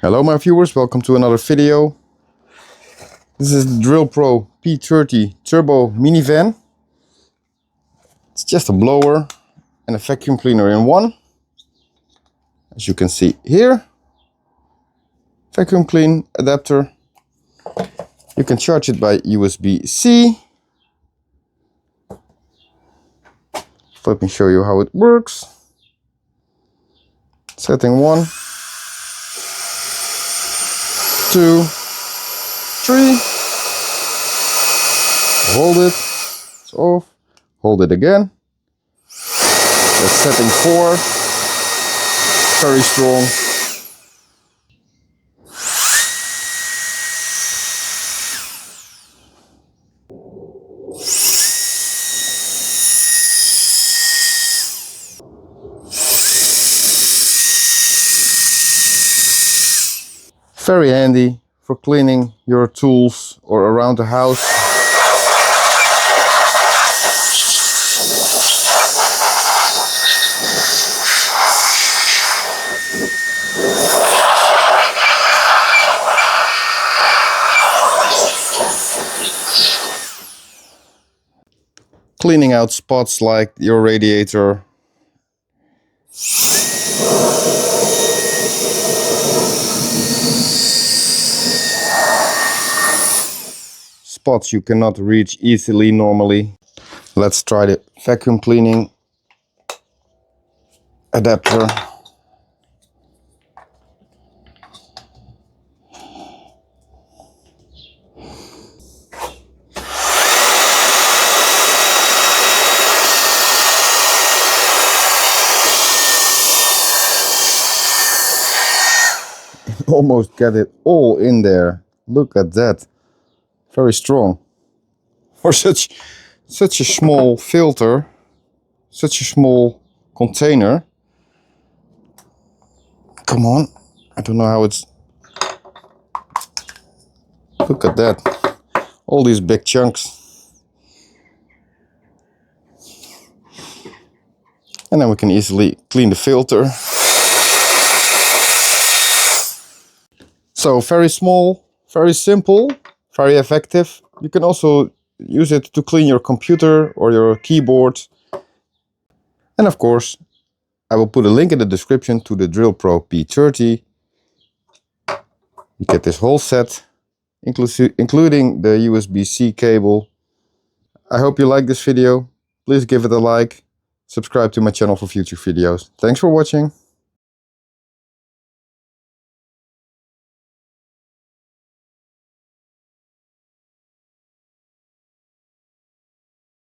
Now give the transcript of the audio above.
Hello my viewers, welcome to another video. This is the Drill Pro P30 Turbo minivan. It's just a blower and a vacuum cleaner in one. As you can see here, vacuum clean adapter. You can charge it by USB-C. Let me show you how it works. Setting 1, 2, 3. Hold it. It's off. Hold it again. That's setting 4. Very strong. Very handy for cleaning your tools or around the house. Cleaning out spots like your radiator. Spots you cannot reach easily normally. Let's try the vacuum cleaning adapter. Almost get it all in there. Look at that. Very strong for such a small filter, such a small container. Come on, I don't know how it's. Look at that, all these big chunks. And then we can easily clean the filter. So very small, very simple, very effective. You can also use it to clean your computer or your keyboard. And of course, I will put a link in the description to the Drill Pro P30. You get this whole set, including the USB-C cable. I hope you like this video. Please give it a like. Subscribe to my channel for future videos. Thanks for watching.